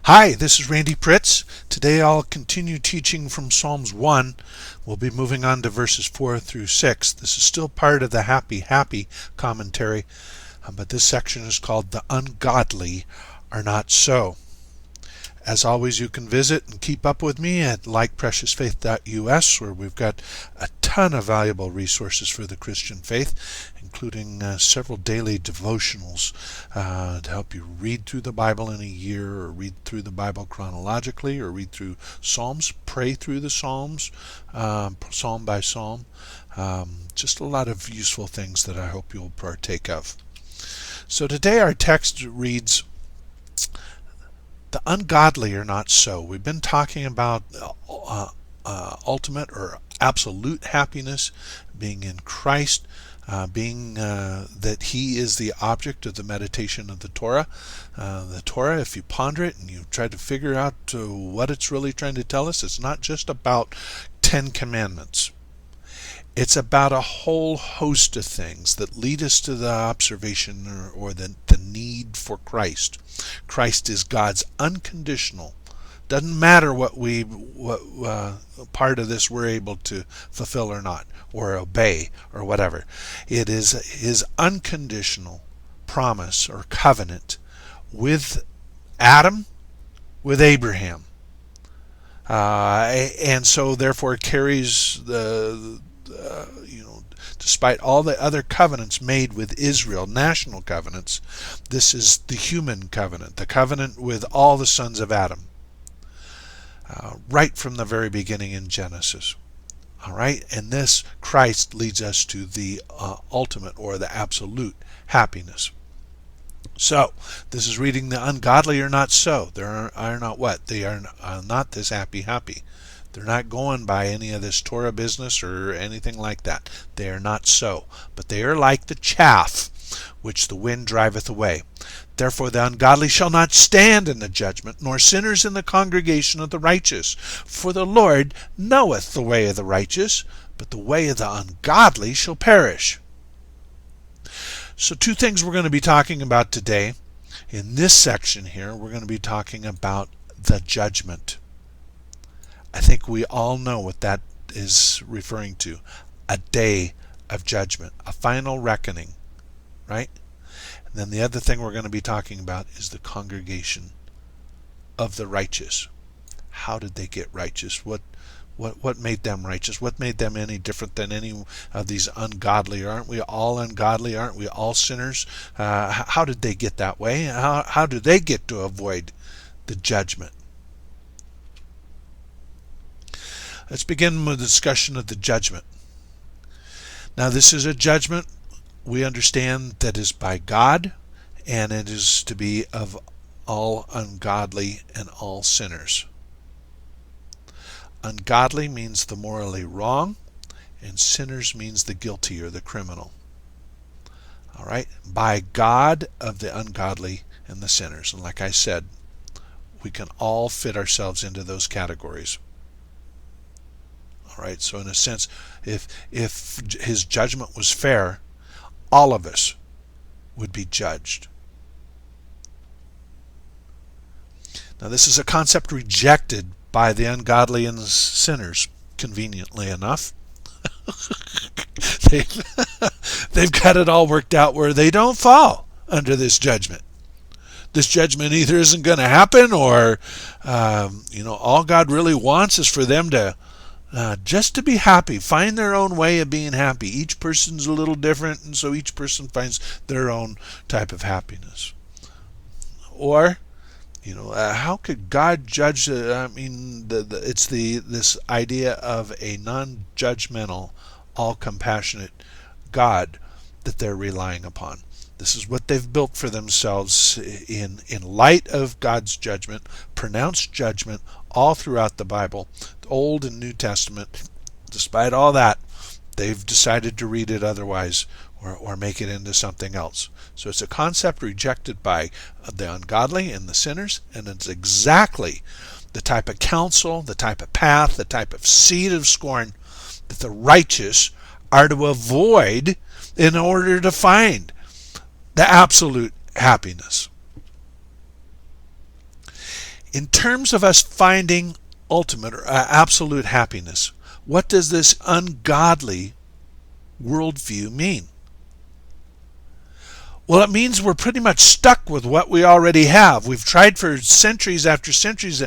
Hi, this is Randy Pritts. Today I'll continue teaching from Psalms 1. We'll be moving on to verses 4 through 6. This is still part of the Happy commentary, but this section is called The Ungodly Are Not So. As always, you can visit and keep up with me at likepreciousffaith.us, where we've got a ton of valuable resources for the Christian faith, including several daily devotionals to help you read through the Bible in a year, or read through the Bible chronologically, or read through Psalms, pray through the Psalms, psalm by psalm. Just a lot of useful things that I hope you'll partake of. So today our text reads, "The ungodly are not so." We've been talking about ultimate or absolute happiness, being in Christ, being that He is the object of the meditation of the Torah. The Torah, if you ponder it and you try to figure out what it's really trying to tell us, it's not just about 10 commandments. It's about a whole host of things that lead us to the observation or the need for Christ. Christ is God's unconditional. Doesn't matter what part of this we're able to fulfill or not, or obey, or whatever. It is His unconditional promise or covenant with Adam, with Abraham, and so therefore it carries despite all the other covenants made with Israel, national covenants, this is the human covenant, the covenant with all the sons of Adam, right from the very beginning in Genesis. All right, and this Christ leads us to the ultimate or the absolute happiness. So, this is reading the ungodly are not so. They are not what? They are not this happy. They're not going by any of this Torah business or anything like that. They are not so. But they are like the chaff which the wind driveth away. Therefore the ungodly shall not stand in the judgment, nor sinners in the congregation of the righteous. For the Lord knoweth the way of the righteous, but the way of the ungodly shall perish. So two things we're going to be talking about today. In this section here, we're going to be talking about the judgment. I think we all know what that is referring to. A day of judgment, a final reckoning, right? And then the other thing we're going to be talking about is the congregation of the righteous. How did they get righteous? What made them righteous? What made them any different than any of these ungodly? Aren't we all ungodly? Aren't we all sinners? How did they get that way? How do they get to avoid the judgment? Let's begin with a discussion of the judgment. Now, this is a judgment we understand that is by God, and it is to be of all ungodly and all sinners. Ungodly means the morally wrong, and sinners means the guilty or the criminal. All right? By God of the ungodly and the sinners. And like I said, we can all fit ourselves into those categories. All right, so in a sense, if His judgment was fair, all of us would be judged. Now, this is a concept rejected by the ungodly and the sinners, conveniently enough. They've got it all worked out where they don't fall under this judgment. This judgment either isn't going to happen, or all God really wants is for them to just to be happy, find their own way of being happy. Each person's a little different, and so each person finds their own type of happiness. Or, how could God judge? It's this idea of a non-judgmental, all-compassionate God that they're relying upon. This is what they've built for themselves in light of God's judgment, pronounced judgment all throughout the Bible, the Old and New Testament. Despite all that, they've decided to read it otherwise or make it into something else. So it's a concept rejected by the ungodly and the sinners, and it's exactly the type of counsel, the type of path, the type of seed of scorn that the righteous are to avoid in order to find the absolute happiness. In terms of us finding ultimate or absolute happiness, what does this ungodly worldview mean? Well, it means we're pretty much stuck with what we already have. We've tried for centuries after centuries,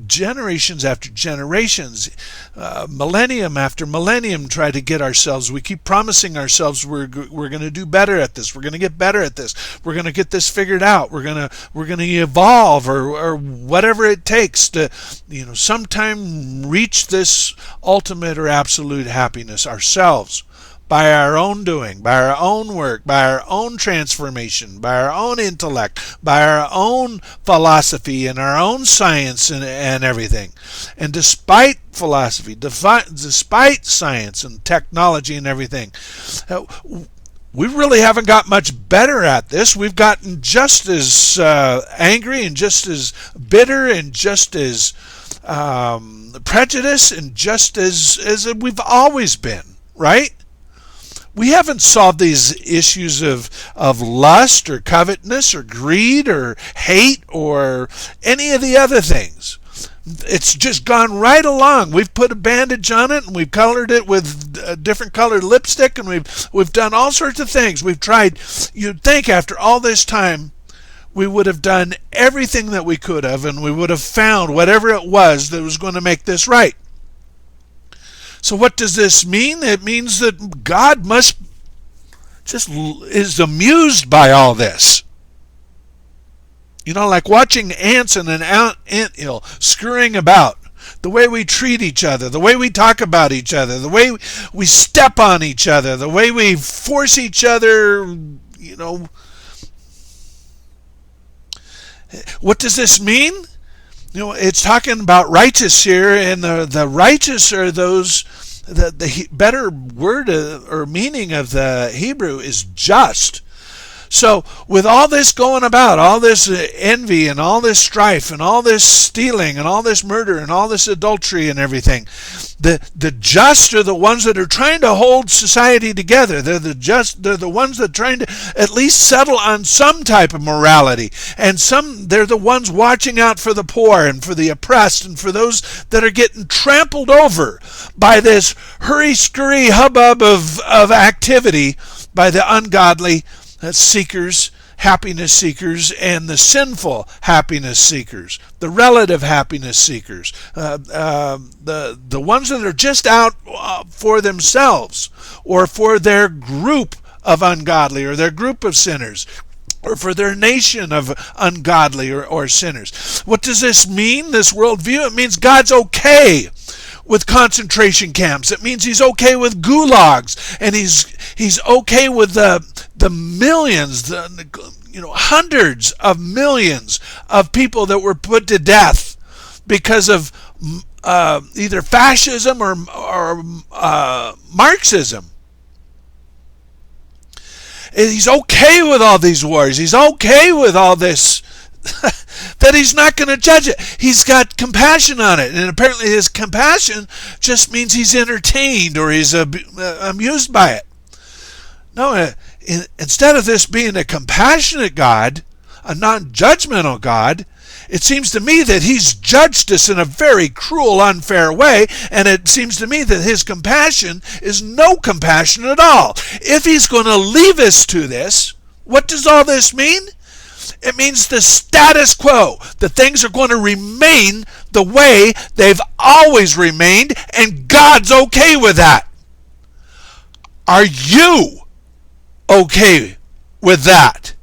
generations after generations, millennium after millennium, try to get ourselves. We keep promising ourselves we're going to do better at this. We're going to get better at this. We're going to get this figured out. We're going to evolve, or whatever it takes to, sometime reach this ultimate or absolute happiness ourselves. By our own doing, by our own work, by our own transformation, by our own intellect, by our own philosophy and our own science and everything. And despite philosophy, despite science and technology and everything, we really haven't got much better at this. We've gotten just as angry and just as bitter and just as prejudiced and just as we've always been, right? We haven't solved these issues of lust or covetousness or greed or hate or any of the other things. It's just gone right along. We've put a bandage on it and we've colored it with a different colored lipstick, and we've done all sorts of things. We've tried. You'd think after all this time we would have done everything that we could have, and we would have found whatever it was that was going to make this right. So what does this mean? It means that God is amused by all this. Like watching ants in an anthill scurrying about. The way we treat each other, the way we talk about each other, the way we step on each other, the way we force each other, What does this mean? It's talking about righteous here, and the righteous are those, the better word or meaning of the Hebrew is just. So with all this going about, all this envy and all this strife and all this stealing and all this murder and all this adultery and everything, the just are the ones that are trying to hold society together. They're the ones that are trying to at least settle on some type of morality. And they're the ones watching out for the poor and for the oppressed and for those that are getting trampled over by this hurry-scurry hubbub of activity by the ungodly seekers, happiness seekers, and the sinful happiness seekers, the relative happiness seekers, the ones that are just out for themselves or for their group of ungodly or their group of sinners, or for their nation of ungodly or sinners. What does this mean, this worldview? It means God's okay with concentration camps. It means he's okay with gulags, and he's okay with the millions, hundreds of millions of people that were put to death because of either fascism or Marxism. He's okay with all these wars. He's okay with all this. That he's not going to judge it. He's got compassion on it, and apparently his compassion just means he's entertained or he's amused by it. No, instead of this being a compassionate God, a non-judgmental God, it seems to me that he's judged us in a very cruel, unfair way, and it seems to me that his compassion is no compassion at all. If he's going to leave us to this, what does all this mean? It means the status quo, that things are going to remain the way they've always remained, and God's okay with that. Are you okay with that?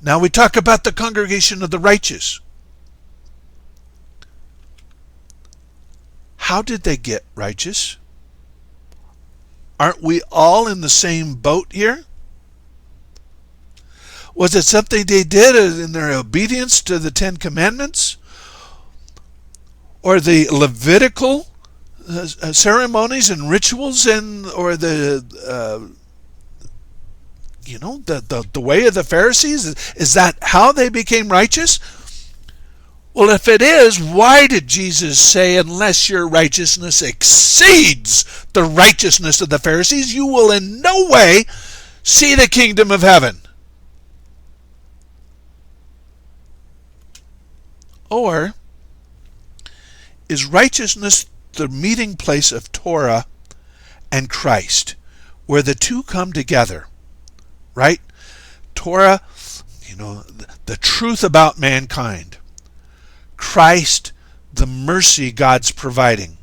Now we talk about the congregation of the righteous. How did they get righteous? Aren't we all in the same boat here? Was it something they did in their obedience to the Ten Commandments? Or the Levitical ceremonies and rituals, or the way of the Pharisees? Is that how they became righteous? Well, if it is, why did Jesus say, unless your righteousness exceeds the righteousness of the Pharisees, you will in no way see the kingdom of heaven? Or is righteousness the meeting place of Torah and Christ, where the two come together, right? Torah, the truth about mankind. Christ, the mercy God's providing.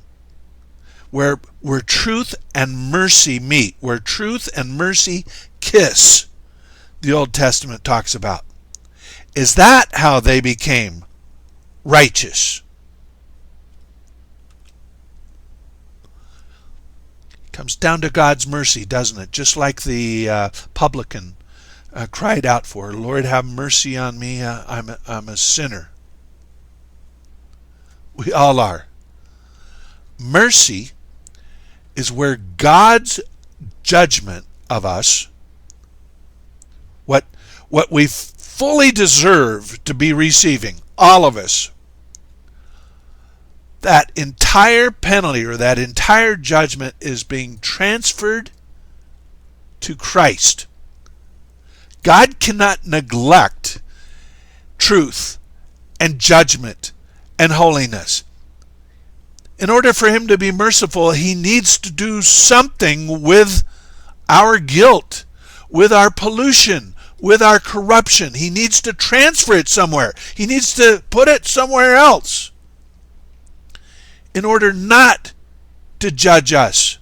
Where truth and mercy meet, where truth and mercy kiss, the Old Testament talks about. Is that how they became righteous? Comes down to God's mercy, doesn't it? Just like the publican cried out for, Lord, have mercy on me, I'm a sinner. We all are. Mercy is where God's judgment of us, what we fully deserve to be receiving, all of us, that entire penalty or that entire judgment is being transferred to Christ. God cannot neglect truth and judgment and holiness. In order for him to be merciful, he needs to do something with our guilt, with our pollution, with our corruption. He needs to transfer it somewhere. He needs to put it somewhere else in order not to judge us.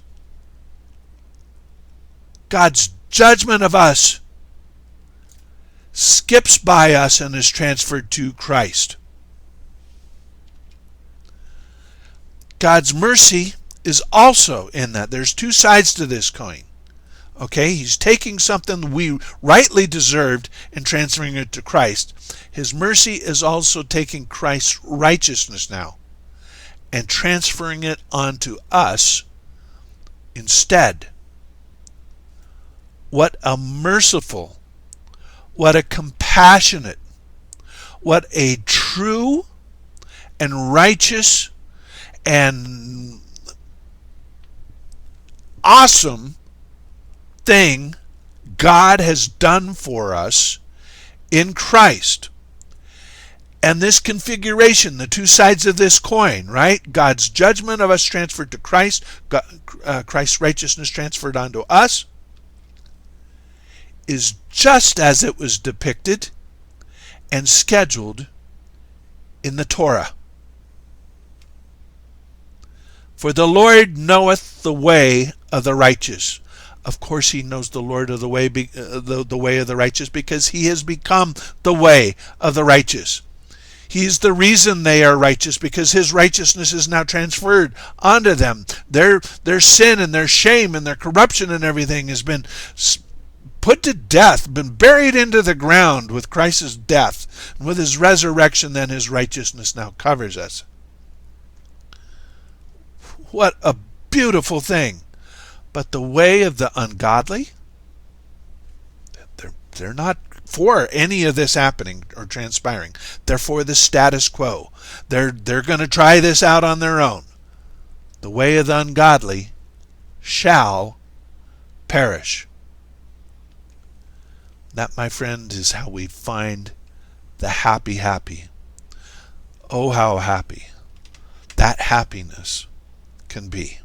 God's judgment of us skips by us and is transferred to Christ. God's mercy is also in that. There's two sides to this coin. Okay, he's taking something we rightly deserved and transferring it to Christ. His mercy is also taking Christ's righteousness now and transferring it onto us instead. What a merciful, what a compassionate, what a true and righteous and awesome thing God has done for us in Christ. And this configuration, the two sides of this coin, right? God's judgment of us transferred to Christ, Christ's righteousness transferred onto us, is just as it was depicted and scheduled in the Torah. For the Lord knoweth the way of the righteous. Of course he knows the Lord of the way, the way of the righteous, because he has become the way of the righteous. He's the reason they are righteous, because his righteousness is now transferred onto them. Their sin and their shame and their corruption and everything has been put to death, been buried into the ground with Christ's death. And with his resurrection, then his righteousness now covers us. What a beautiful thing. But the way of the ungodly, they're not for any of this happening or transpiring. They're for the status quo. They're going to try this out on their own. The way of the ungodly shall perish. That, my friend, is how we find the happy. Oh, how happy that happiness can be.